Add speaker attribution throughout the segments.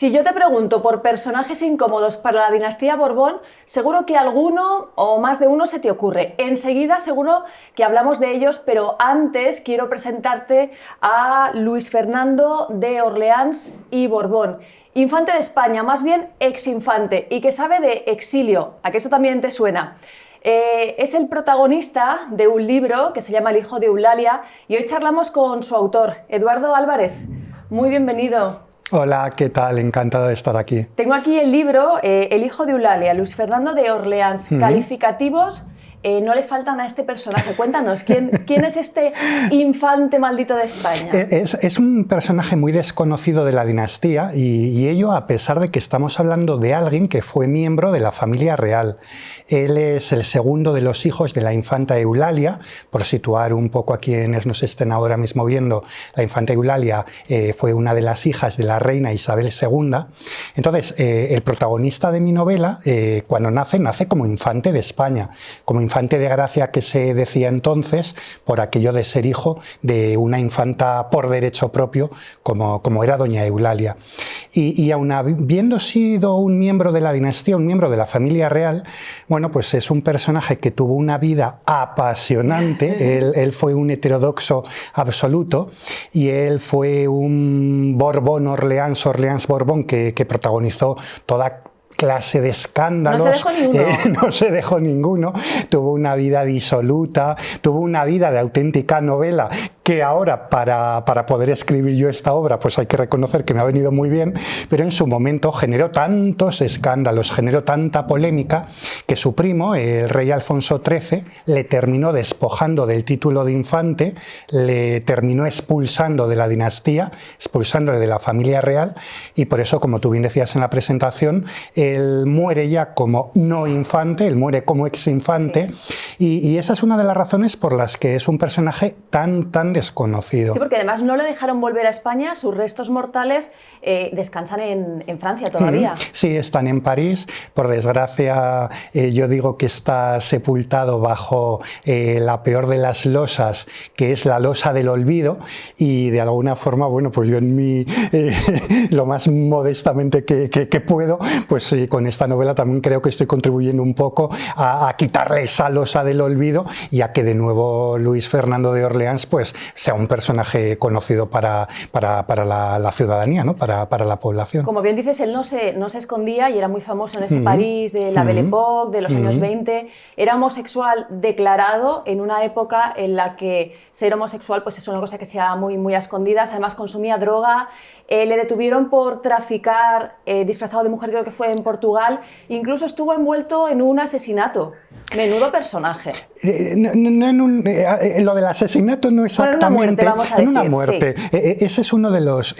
Speaker 1: Si yo te pregunto por personajes incómodos para la dinastía Borbón, seguro que alguno o más de uno se te ocurre. Enseguida seguro que hablamos de ellos, pero antes quiero presentarte a Luis Fernando de Orleans y Borbón. Infante de España, más bien exinfante, y que sabe de exilio. ¿A que esto también te suena? Es el protagonista de un libro que se llama El hijo de Eulalia y hoy charlamos con su autor, Eduardo Álvarez. Muy bienvenido.
Speaker 2: Hola, ¿qué tal? Encantado de estar aquí.
Speaker 1: Tengo aquí el libro El hijo de Eulalia, Luis Fernando de Orleans. Calificativos no le faltan a este personaje. Cuéntanos, ¿quién es este infante maldito de España?
Speaker 2: Es un personaje muy desconocido de la dinastía y ello a pesar de que estamos hablando de alguien que fue miembro de la familia real. Él es el segundo de los hijos de la infanta Eulalia. Por situar un poco a quienes nos estén ahora mismo viendo, la infanta Eulalia fue una de las hijas de la reina Isabel II. Entonces, el protagonista de mi novela, cuando nace como infante de España, como infante de gracia que se decía entonces, por aquello de ser hijo de una infanta por derecho propio, como era doña Eulalia. Y aun habiendo sido un miembro de la dinastía, un miembro de la familia real, bueno, pues es un personaje que tuvo una vida apasionante. Él fue un heterodoxo absoluto y él fue un Borbón Orleans Borbón que protagonizó toda clase de escándalos.
Speaker 1: No se dejó ninguno.
Speaker 2: No se dejó ninguno. Tuvo una vida disoluta, tuvo una vida de auténtica novela que ahora para poder escribir yo esta obra pues hay que reconocer que me ha venido muy bien, pero en su momento generó tantos escándalos, generó tanta polémica que su primo, el rey Alfonso XIII, le terminó despojando del título de infante, le terminó expulsando de la dinastía, expulsándole de la familia real y por eso, como tú bien decías en la presentación, él muere ya como no infante, él muere como exinfante, sí. y esa es una de las razones por las que es un personaje tan desconocido.
Speaker 1: Sí, porque además no le dejaron volver a España, sus restos mortales descansan en Francia todavía.
Speaker 2: Sí, están en París, por desgracia yo digo que está sepultado bajo la peor de las losas, que es la losa del olvido, y de alguna forma, bueno, pues yo en mi, lo más modestamente que puedo, pues con esta novela también creo que estoy contribuyendo un poco a quitarle esa losa del olvido y a que de nuevo Luis Fernando de Orleans pues sea un personaje conocido para la ciudadanía, ¿no? para la población.
Speaker 1: Como bien dices, él no se escondía y era muy famoso en ese París de la Belle Époque, de los años 20. Era homosexual declarado en una época en la que ser homosexual pues es una cosa que se ha muy a escondidas. Además consumía droga, le detuvieron por traficar disfrazado de mujer, creo que fue en Portugal, incluso estuvo envuelto en un asesinato. Menudo personaje.
Speaker 2: Lo del asesinato no exactamente,
Speaker 1: en
Speaker 2: una muerte. Sí. Ese es uno de los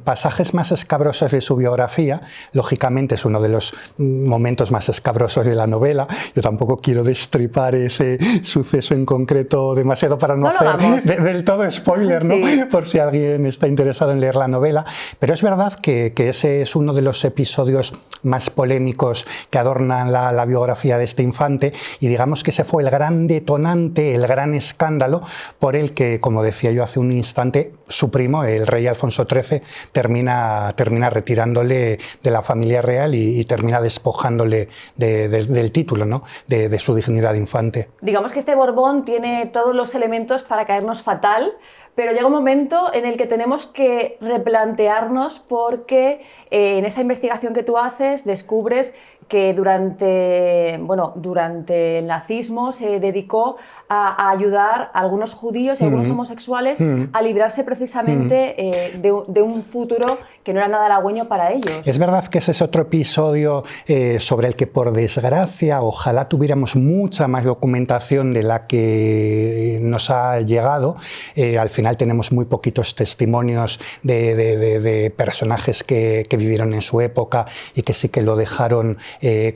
Speaker 2: pasajes más escabrosos de su biografía. Lógicamente es uno de los momentos más escabrosos de la novela. Yo tampoco quiero destripar ese suceso en concreto demasiado para no hacer del todo spoiler, ¿no? Sí. Por si alguien está interesado en leer la novela. Pero es verdad que ese es uno de los episodios más polémicos que adornan la biografía de este infante, y digamos que ese fue el gran detonante, el gran escándalo por el que, como decía yo hace un instante, su primo, el rey Alfonso XIII, termina retirándole de la familia real y termina despojándole del título, ¿no? de su dignidad de infante.
Speaker 1: Digamos que este Borbón tiene todos los elementos para caernos fatal, pero llega un momento en el que tenemos que replantearnos porque en esa investigación que tú haces descubres que durante el nazismo se dedicó a ayudar a algunos judíos y a algunos homosexuales a librarse precisamente de un futuro que no era nada halagüeño para ellos.
Speaker 2: Es verdad que ese es otro episodio sobre el que, por desgracia, ojalá tuviéramos mucha más documentación de la que nos ha llegado. Al final tenemos muy poquitos testimonios de personajes que vivieron en su época y que sí que lo dejaron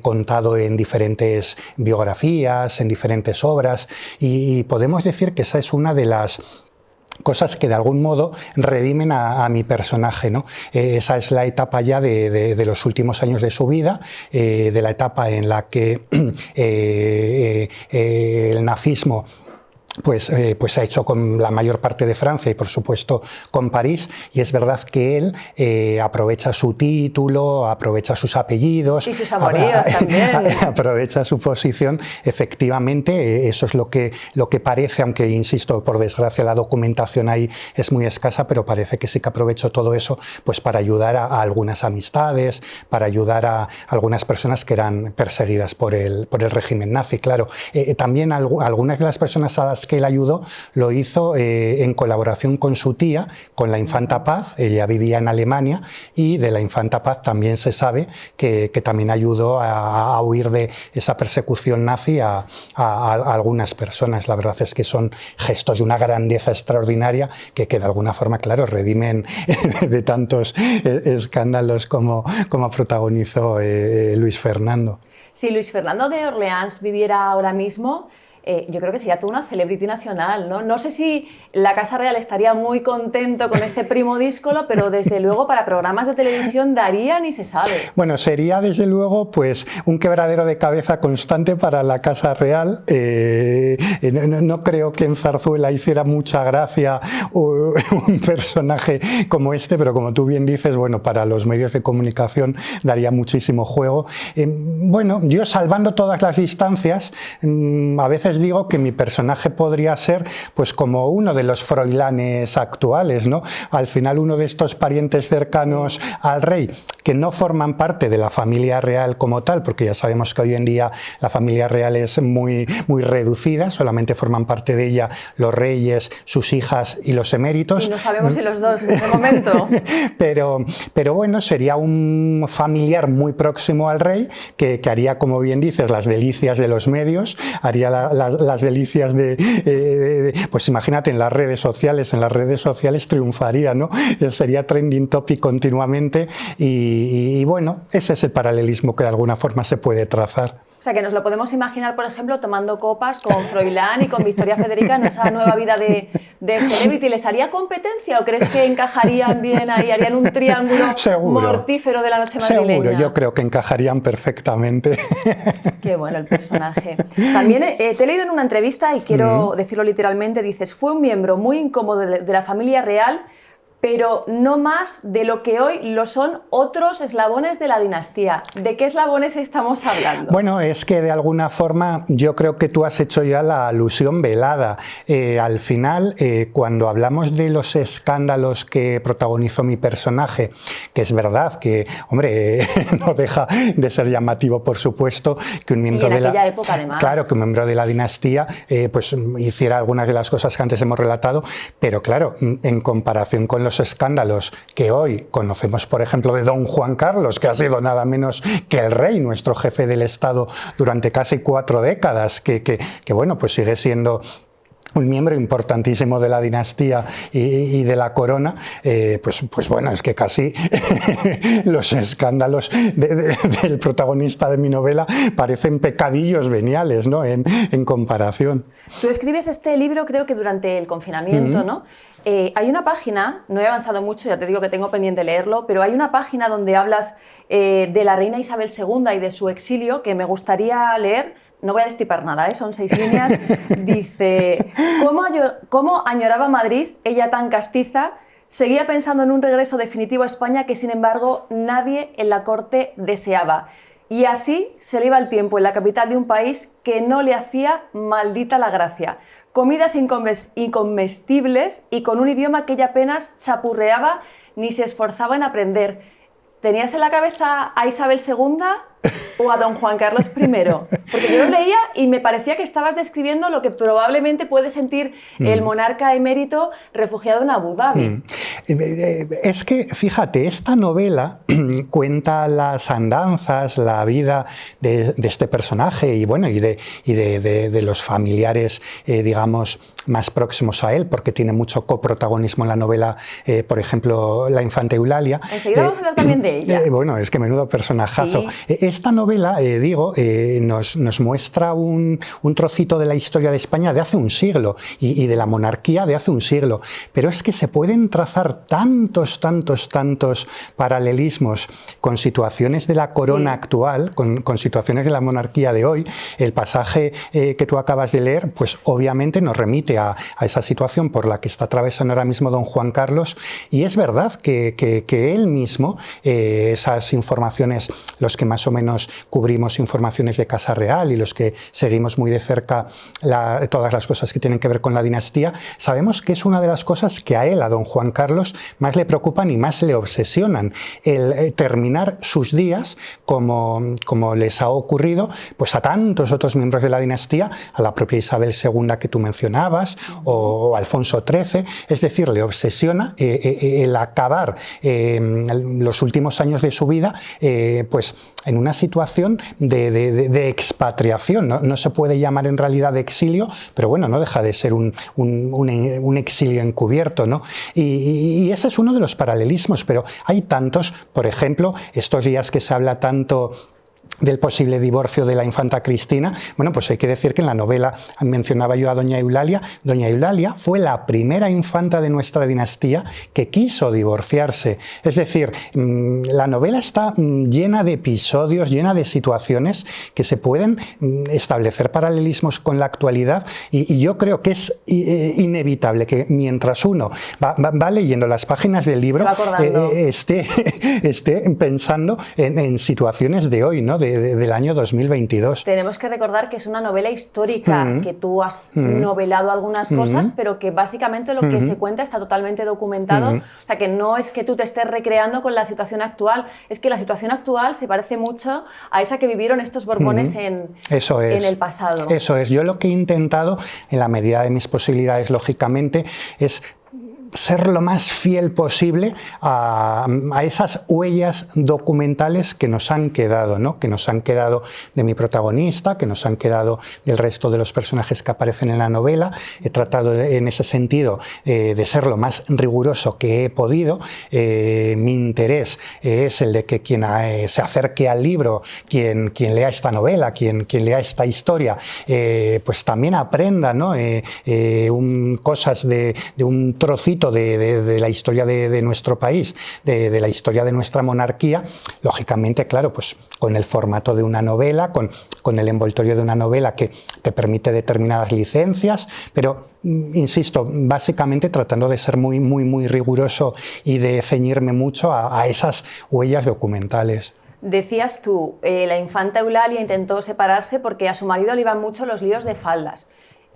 Speaker 2: contado en diferentes biografías, en diferentes obras, y podemos decir que esa es una de las cosas que de algún modo redimen a mi personaje, ¿no? Esa es la etapa ya de los últimos años de su vida, de la etapa en la que el nazismo pues se ha hecho con la mayor parte de Francia y por supuesto con París, y es verdad que él aprovecha su título, aprovecha sus apellidos
Speaker 1: y sus amoríos también,
Speaker 2: aprovecha su posición. Efectivamente, eso es lo que parece, aunque insisto, por desgracia la documentación ahí es muy escasa, pero parece que sí que aprovechó todo eso pues para ayudar a algunas amistades, para ayudar a algunas personas que eran perseguidas por el régimen nazi. Claro, también algunas de las personas a las que él ayudó lo hizo en colaboración con su tía, con la infanta Paz. Ella vivía en Alemania, y de la infanta Paz también se sabe que también ayudó a huir de esa persecución nazi a algunas personas. La verdad es que son gestos de una grandeza extraordinaria que de alguna forma, claro, redimen de tantos escándalos como protagonizó Luis Fernando.
Speaker 1: Si Luis Fernando de Orleans viviera ahora mismo, yo creo que sería toda una celebrity nacional, ¿no? No sé si la Casa Real estaría muy contento con este primo díscolo, pero desde luego para programas de televisión daría ni se sabe.
Speaker 2: Bueno, sería desde luego pues un quebradero de cabeza constante para la Casa Real. No creo que en Zarzuela hiciera mucha gracia un personaje como este, pero como tú bien dices, bueno, para los medios de comunicación daría muchísimo juego. Bueno, yo salvando todas las distancias, a veces digo que mi personaje podría ser pues como uno de los froilanes actuales, ¿no? Al final uno de estos parientes cercanos al rey, que no forman parte de la familia real como tal, porque ya sabemos que hoy en día la familia real es muy reducida, solamente forman parte de ella los reyes, sus hijas y los eméritos.
Speaker 1: Y no sabemos si los dos, de momento.
Speaker 2: pero bueno, sería un familiar muy próximo al rey, que haría, como bien dices, las delicias de los medios, haría las delicias pues imagínate, en las redes sociales triunfaría, ¿no? Sería trending topic continuamente, y bueno, ese es el paralelismo que de alguna forma se puede trazar.
Speaker 1: O sea, que nos lo podemos imaginar, por ejemplo, tomando copas con Froilán y con Victoria Federica en esa nueva vida de celebrity. ¿Les haría competencia o crees que encajarían bien ahí, harían un triángulo mortífero de la noche madrileña?
Speaker 2: Seguro, yo creo que encajarían perfectamente.
Speaker 1: Qué bueno el personaje. También te he leído en una entrevista, y quiero decirlo literalmente, dices, fue un miembro muy incómodo de la familia real, pero no más de lo que hoy lo son otros eslabones de la dinastía. ¿De qué eslabones estamos hablando?
Speaker 2: Bueno, es que de alguna forma yo creo que tú has hecho ya la alusión velada. Al final, cuando hablamos de los escándalos que protagonizó mi personaje, que es verdad que, hombre, no deja de ser llamativo, por supuesto, que un miembro
Speaker 1: de la época, además.
Speaker 2: Claro, que un miembro de la dinastía pues hiciera algunas de las cosas que antes hemos relatado, pero claro, en comparación con los escándalos que hoy conocemos, por ejemplo, de don Juan Carlos, que ha sido nada menos que el rey, nuestro jefe del Estado durante casi 4 décadas, que bueno, pues sigue siendo un miembro importantísimo de la dinastía y de la corona, pues bueno, es que casi los escándalos del protagonista de mi novela parecen pecadillos veniales, ¿no? en comparación.
Speaker 1: Tú escribes este libro, creo que durante el confinamiento, ¿no? Hay una página, no he avanzado mucho, ya te digo que tengo pendiente leerlo, pero hay una página donde hablas de la reina Isabel II y de su exilio, que me gustaría leer. No voy a destripar nada, son 6 líneas. Dice, ¿cómo añoraba Madrid, ella tan castiza? Seguía pensando en un regreso definitivo a España que, sin embargo, nadie en la corte deseaba. Y así se le iba el tiempo en la capital de un país que no le hacía maldita la gracia. Comidas incomestibles y con un idioma que ella apenas chapurreaba ni se esforzaba en aprender. ¿Tenías en la cabeza a Isabel II o a don Juan Carlos I? Porque yo lo leía y me parecía que estabas describiendo lo que probablemente puede sentir el monarca emérito refugiado en Abu Dhabi.
Speaker 2: Es que, fíjate, esta novela cuenta las andanzas, la vida de este personaje y, bueno, y de los familiares, digamos, más próximos a él, porque tiene mucho coprotagonismo en la novela, por ejemplo, la infanta Eulalia.
Speaker 1: Enseguida vamos a hablar también de ella.
Speaker 2: Bueno, es que menudo personajazo.
Speaker 1: Sí.
Speaker 2: Esta novela, nos muestra un trocito de la historia de España de hace un siglo y de la monarquía de hace un siglo, pero es que se pueden trazar tantos paralelismos con situaciones de la corona actual, con situaciones de la monarquía de hoy. El pasaje que tú acabas de leer, pues obviamente nos remite a esa situación por la que está atravesando ahora mismo don Juan Carlos, y es verdad que él mismo, esas informaciones, los que más o menos cubrimos informaciones de Casa Real y los que seguimos muy de cerca todas las cosas que tienen que ver con la dinastía, sabemos que es una de las cosas que a él, a don Juan Carlos, más le preocupan y más le obsesionan, el terminar sus días como les ha ocurrido pues a tantos otros miembros de la dinastía, a la propia Isabel II que tú mencionabas, o Alfonso XIII, es decir, le obsesiona el acabar los últimos años de su vida pues en una situación de expatriación. No se puede llamar en realidad de exilio, pero bueno, no deja de ser un exilio encubierto, ¿no? Y ese es uno de los paralelismos, pero hay tantos. Por ejemplo, estos días que se habla tanto del posible divorcio de la infanta Cristina, bueno, pues hay que decir que en la novela mencionaba yo a doña Eulalia. Doña Eulalia fue la primera infanta de nuestra dinastía que quiso divorciarse. Es decir, la novela está llena de episodios, llena de situaciones que se pueden establecer paralelismos con la actualidad, y yo creo que es inevitable que mientras uno va leyendo las páginas del libro esté pensando en situaciones de hoy, ¿no? Del año 2022.
Speaker 1: Tenemos que recordar que es una novela histórica, que tú has novelado algunas cosas, pero que básicamente lo que se cuenta está totalmente documentado. O sea, que no es que tú te estés recreando con la situación actual, es que la situación actual se parece mucho a esa que vivieron estos Borbones en el pasado.
Speaker 2: Eso es. Yo lo que he intentado, en la medida de mis posibilidades, lógicamente, es ser lo más fiel posible a esas huellas documentales que nos han quedado, ¿no? Que nos han quedado de mi protagonista, que nos han quedado del resto de los personajes que aparecen en la novela. He tratado en ese sentido de ser lo más riguroso que he podido. Mi interés es el de que quien se acerque al libro, quien lea esta novela, quien lea esta historia, pues también aprenda, ¿no? Cosas de un trocito de la historia de nuestro país, de la historia de nuestra monarquía, lógicamente, claro, pues con el formato de una novela, con el envoltorio de una novela que te permite determinadas licencias, pero insisto, básicamente tratando de ser muy riguroso y de ceñirme mucho a esas huellas documentales.
Speaker 1: Decías tú, la infanta Eulalia intentó separarse porque a su marido le iban mucho los líos de faldas.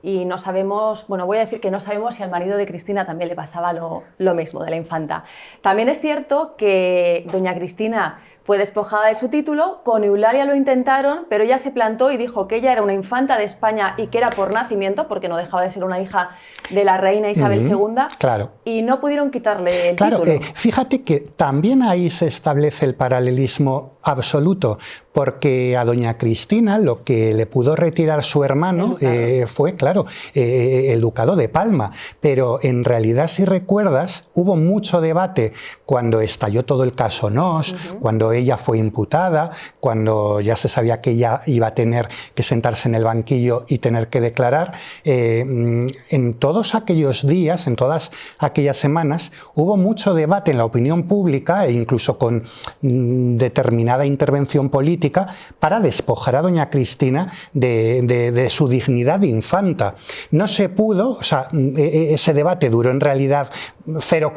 Speaker 1: Y no sabemos, bueno, voy a decir que no sabemos si al marido de Cristina también le pasaba lo mismo, de la infanta. También es cierto que doña Cristina fue despojada de su título, con Eulalia lo intentaron, pero ella se plantó y dijo que ella era una infanta de España y que era por nacimiento, porque no dejaba de ser una hija de la reina Isabel II,
Speaker 2: claro.
Speaker 1: Y no pudieron quitarle el título.
Speaker 2: Fíjate que también ahí se establece el paralelismo absoluto, porque a doña Cristina lo que le pudo retirar su hermano fue, claro, el ducado de Palma, pero en realidad, si recuerdas, hubo mucho debate cuando estalló todo el caso Noos, cuando ella fue imputada, cuando ya se sabía que ella iba a tener que sentarse en el banquillo y tener que declarar. En todos aquellos días, en todas aquellas semanas, hubo mucho debate en la opinión pública, e incluso con determinada intervención política, para despojar a doña Cristina de su dignidad de infanta. No se pudo, o sea, ese debate duró en realidad 0,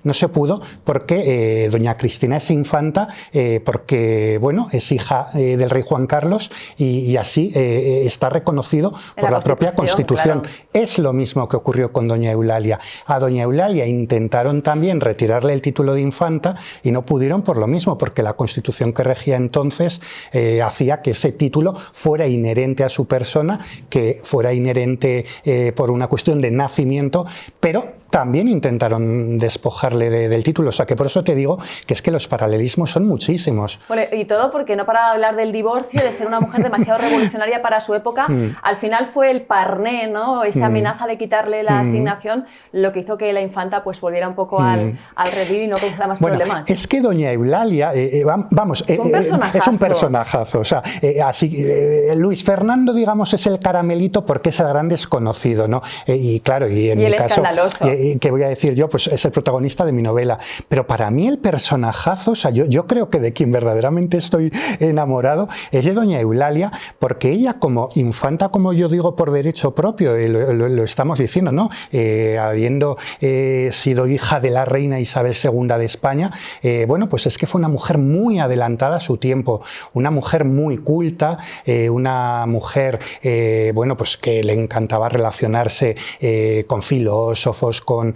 Speaker 2: no se pudo, porque doña Cristina es infanta, porque bueno, es hija del rey Juan Carlos, y así está reconocido por la propia Constitución.
Speaker 1: Claro.
Speaker 2: Es lo mismo que ocurrió con doña Eulalia. A doña Eulalia intentaron también retirarle el título de infanta y no pudieron por lo mismo, porque la Constitución que regía entonces hacía que ese título fuera inherente a su persona, que fuera inherente por una cuestión de nacimiento, pero también intentaron despojarle del título. O sea, que por eso te digo que es que los paralelismos son muchísimos.
Speaker 1: Bueno, y todo porque no para de hablar del divorcio, de ser una mujer demasiado revolucionaria para su época. Al final fue el parné, ¿no? Esa amenaza de quitarle la asignación, lo que hizo que la infanta pues volviera un poco al redil y no causara más problemas.
Speaker 2: Es que doña Eulalia, vamos, es un personajazo. O sea, Luis Fernando, digamos, es el caramelito porque es el gran desconocido, ¿no? Y claro, y en mi caso, ¿qué voy a decir yo? Pues es el protagonista de mi novela. Pero para mí el personajazo, o sea, yo creo que de quien verdaderamente estoy enamorado es de doña Eulalia, porque ella como infanta, como yo digo, por derecho propio, lo estamos diciendo, ¿no? Habiendo sido hija de la reina Isabel II de España, bueno, pues es que fue una mujer muy adelantada a su tiempo, una mujer muy culta, una mujer, bueno, pues que le encantaba relacionarse con filósofos, con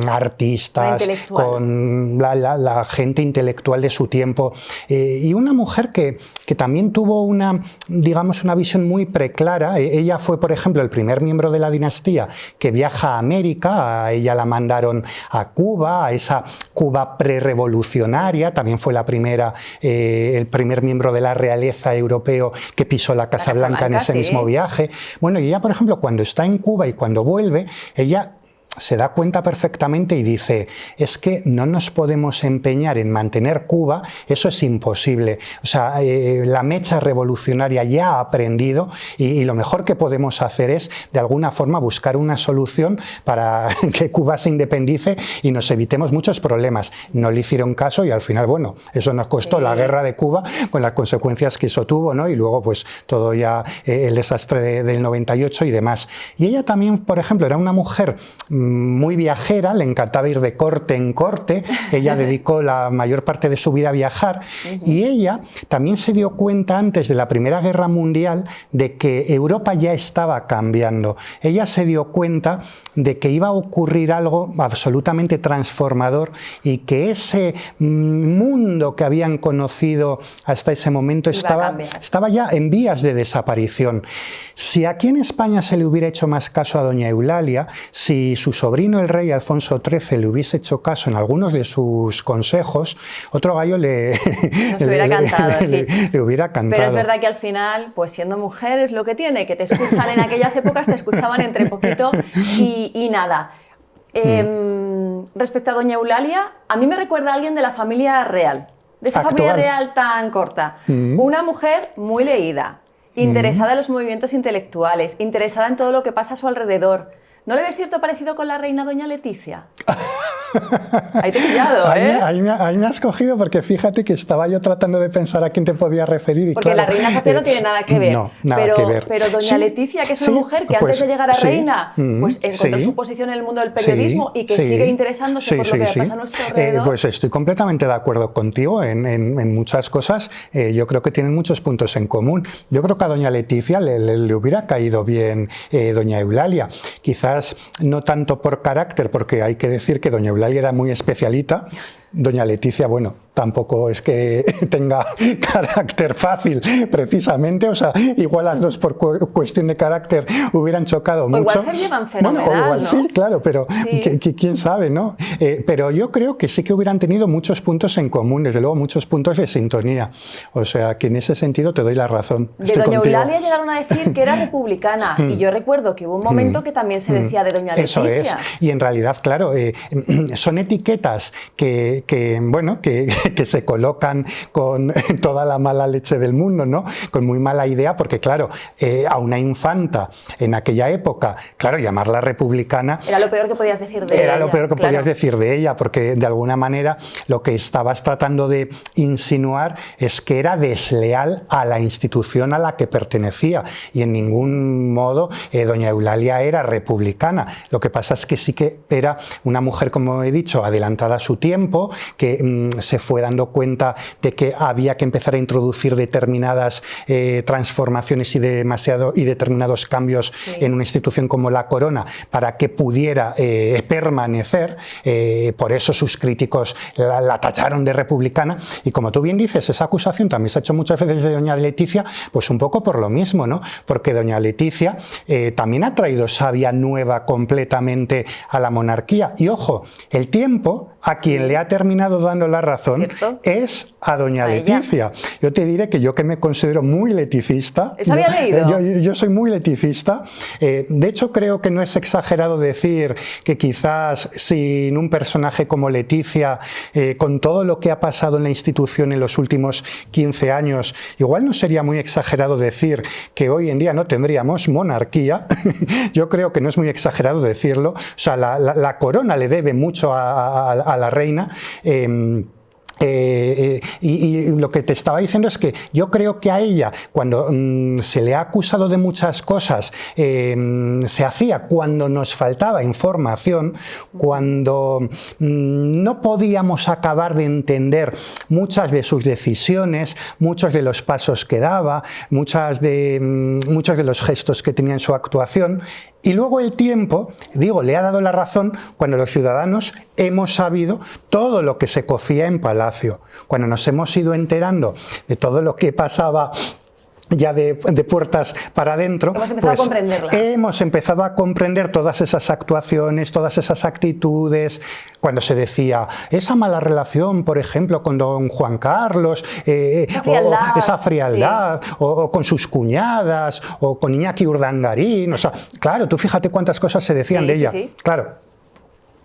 Speaker 2: artistas, con la gente intelectual de su tiempo, y una mujer que también tuvo una, digamos, una visión muy preclara. Ella fue, por ejemplo, el primer miembro de la dinastía que viaja a América. A ella la mandaron a Cuba, a esa Cuba prerevolucionaria. También fue la primera, el primer miembro de la realeza europeo que pisó la Casa Blanca en ese mismo viaje. Bueno, y ella, por ejemplo, cuando está en Cuba y cuando vuelve, ella se da cuenta perfectamente y dice, es que no nos podemos empeñar en mantener Cuba, eso es imposible. O sea, la mecha revolucionaria ya ha aprendido y lo mejor que podemos hacer es, de alguna forma, buscar una solución para que Cuba se independice y nos evitemos muchos problemas. No le hicieron caso y al final, bueno, eso nos costó la guerra de Cuba con las consecuencias que eso tuvo, ¿no? Y luego, pues, todo ya el desastre del 98 y demás. Y ella también, por ejemplo, era una mujer muy viajera, le encantaba ir de corte en corte, ella dedicó la mayor parte de su vida a viajar y ella también se dio cuenta antes de la Primera Guerra Mundial de que Europa ya estaba cambiando. Ella se dio cuenta de que iba a ocurrir algo absolutamente transformador y que ese mundo que habían conocido hasta ese momento estaba ya en vías de desaparición. Si aquí en España se le hubiera hecho más caso a doña Eulalia, si su sobrino el rey Alfonso XIII le hubiese hecho caso en algunos de sus consejos, otro gallo le hubiera cantado.
Speaker 1: Pero es verdad que al final, pues siendo mujer es lo que tiene, que te escuchan en aquellas épocas, te escuchaban entre poquito y nada. Respecto a doña Eulalia, a mí me recuerda a alguien de la familia real, de esa familia real tan corta. Una mujer muy leída, interesada en los movimientos intelectuales, interesada en todo lo que pasa a su alrededor. ¿No le ves cierto parecido con la reina doña Leticia? Ahí te he pillado, ¿eh?
Speaker 2: Ahí me has cogido porque fíjate que estaba yo tratando de pensar a quién te podía referir. Y
Speaker 1: porque
Speaker 2: claro,
Speaker 1: la reina Sofía no tiene nada que ver.
Speaker 2: No, nada que ver.
Speaker 1: Pero doña Leticia, que es una mujer que antes de llegar a reina, pues encontró su posición en el mundo del periodismo y que sigue interesándose por lo que pasa a nuestro alrededor.
Speaker 2: Pues estoy completamente de acuerdo contigo en muchas cosas. Yo creo que tienen muchos puntos en común. Yo creo que a doña Leticia le hubiera caído bien doña Eulalia. Quizás no tanto por carácter, porque hay que decir que doña Eulalia era muy especialita. Doña Leticia, bueno, tampoco es que tenga carácter fácil, precisamente, o sea, igual las dos por cuestión de carácter hubieran chocado mucho.
Speaker 1: Igual se llevan fenomenal,
Speaker 2: bueno, o igual
Speaker 1: ¿no?
Speaker 2: sí, claro, pero quién sabe, ¿no? Pero yo creo que sí que hubieran tenido muchos puntos en común, desde luego muchos puntos de sintonía, o sea, que en ese sentido te doy la razón.
Speaker 1: De doña Eulalia llegaron a decir que era republicana, y yo recuerdo que hubo un momento que también se decía de doña Leticia.
Speaker 2: Eso es, y en realidad, claro, son etiquetas que se colocan con toda la mala leche del mundo, ¿no? Con muy mala idea, porque claro, a una infanta en aquella época, claro, llamarla republicana...
Speaker 1: Era lo peor que podías decir de ella.
Speaker 2: Era lo peor que podías decir de ella, porque de alguna manera lo que estabas tratando de insinuar es que era desleal a la institución a la que pertenecía, y en ningún modo doña Eulalia era republicana. Lo que pasa es que sí que era una mujer, como he dicho, adelantada a su tiempo, que se fue dando cuenta de que había que empezar a introducir determinadas transformaciones y determinados cambios en una institución como la Corona para que pudiera permanecer. Por eso sus críticos la tacharon de republicana, y como tú bien dices, esa acusación también se ha hecho muchas veces de doña Leticia, pues un poco por lo mismo, ¿no? Porque doña Leticia también ha traído savia nueva completamente a la monarquía. Y ojo, el tiempo a quien le ha terminado dando la razón es a doña Leticia. Yo te diré que yo, que me considero muy leticista,
Speaker 1: ¿Eso había leído?
Speaker 2: Yo soy muy leticista. De hecho, creo que no es exagerado decir que quizás sin un personaje como Leticia, con todo lo que ha pasado en la institución en los últimos 15 años, igual no sería muy exagerado decir que hoy en día no tendríamos monarquía. Yo creo que no es muy exagerado decirlo. O sea, la corona le debe mucho a la reina. Y lo que te estaba diciendo es que yo creo que a ella, cuando se le ha acusado de muchas cosas, se hacía cuando nos faltaba información, cuando no podíamos acabar de entender muchas de sus decisiones, muchos de los pasos que daba, muchos de los gestos que tenía en su actuación. Y luego el tiempo, digo, le ha dado la razón cuando los ciudadanos hemos sabido todo lo que se cocía en Palacio, cuando nos hemos ido enterando de todo lo que pasaba ya de puertas para adentro.
Speaker 1: Hemos empezado a comprenderla.
Speaker 2: Hemos empezado a comprender todas esas actuaciones, todas esas actitudes, cuando se decía esa mala relación, por ejemplo, con don Juan Carlos, esa frialdad, sí. o con sus cuñadas, o con Iñaki Urdangarín. O sea, claro, tú fíjate cuántas cosas se decían de ella. Sí. Claro.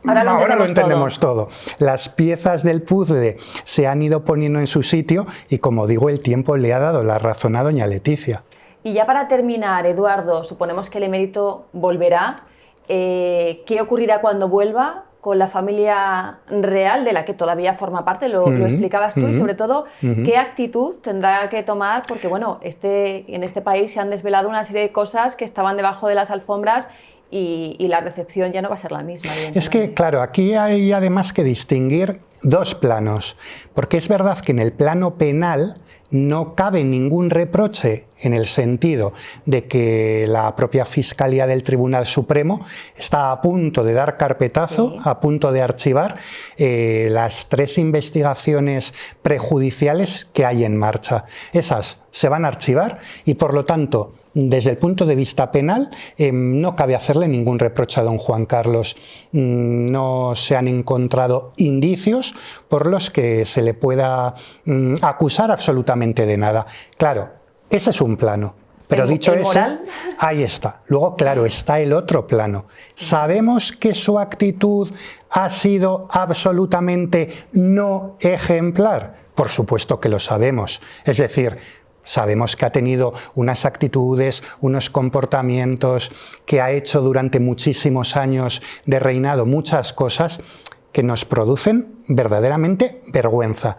Speaker 2: Ahora lo entendemos todo. Las piezas del puzzle se han ido poniendo en su sitio y, como digo, el tiempo le ha dado la razón a doña Leticia.
Speaker 1: Y ya para terminar, Eduardo, suponemos que el emérito volverá. ¿Qué ocurrirá cuando vuelva con la familia real, de la que todavía forma parte? Lo explicabas tú, y sobre todo, ¿qué actitud tendrá que tomar? Porque bueno, en este país se han desvelado una serie de cosas que estaban debajo de las alfombras, y la recepción ya no va a ser la misma.
Speaker 2: Es que, claro, aquí hay además que distinguir dos planos, porque es verdad que en el plano penal no cabe ningún reproche, en el sentido de que la propia Fiscalía del Tribunal Supremo está a punto de dar carpetazo, a punto de archivar las 3 investigaciones prejudiciales que hay en marcha. Esas se van a archivar y, por lo tanto, desde el punto de vista penal, no cabe hacerle ningún reproche a don Juan Carlos. No se han encontrado indicios por los que se le pueda acusar absolutamente de nada. Claro, ese es un plano. Pero dicho eso, ahí está. Luego, claro, está el otro plano. ¿Sabemos que su actitud ha sido absolutamente no ejemplar? Por supuesto que lo sabemos. Es decir, sabemos que ha tenido unas actitudes, unos comportamientos, que ha hecho durante muchísimos años de reinado muchas cosas que nos producen verdaderamente vergüenza.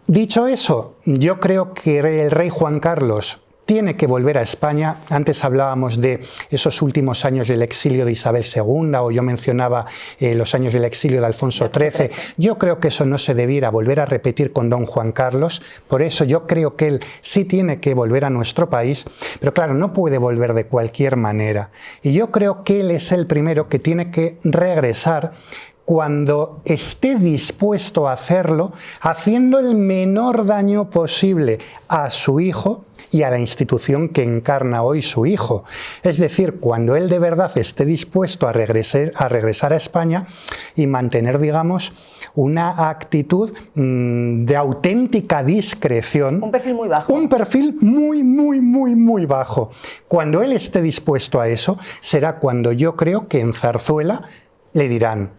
Speaker 2: Dicho eso, yo creo que el rey Juan Carlos tiene que volver a España. Antes hablábamos de esos últimos años del exilio de Isabel II, o yo mencionaba los años del exilio de Alfonso XIII. Yo creo que eso no se debiera volver a repetir con don Juan Carlos. Por eso yo creo que él sí tiene que volver a nuestro país, pero claro, no puede volver de cualquier manera. Y yo creo que él es el primero que tiene que regresar cuando esté dispuesto a hacerlo, haciendo el menor daño posible a su hijo y a la institución que encarna hoy su hijo. Es decir, cuando él de verdad esté dispuesto a regresar a España y mantener, digamos, una actitud de auténtica discreción.
Speaker 1: Un perfil muy bajo.
Speaker 2: Un perfil muy bajo. Cuando él esté dispuesto a eso, será cuando yo creo que en Zarzuela le dirán: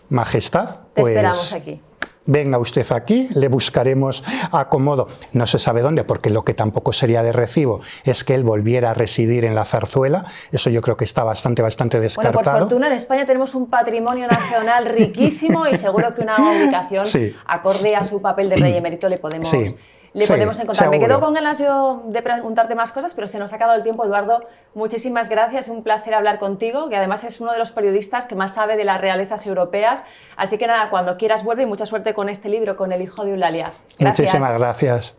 Speaker 2: Majestad, pues,
Speaker 1: te esperamos aquí.
Speaker 2: Venga usted aquí, le buscaremos acomodo. No se sabe dónde, porque lo que tampoco sería de recibo es que él volviera a residir en la Zarzuela. Eso yo creo que está bastante descartado.
Speaker 1: Bueno, por fortuna en España tenemos un patrimonio nacional riquísimo, y seguro que una ubicación acorde a su papel de rey emérito le podemos le
Speaker 2: Sí,
Speaker 1: podemos encontrar. Me
Speaker 2: seguro.
Speaker 1: quedo con ganas yo de preguntarte más cosas, pero se nos ha acabado el tiempo, Eduardo. Muchísimas gracias, un placer hablar contigo, que además es uno de los periodistas que más sabe de las realezas europeas. Así que nada, cuando quieras vuelve y mucha suerte con este libro, con El hijo de Eulalia. Gracias.
Speaker 2: Muchísimas gracias.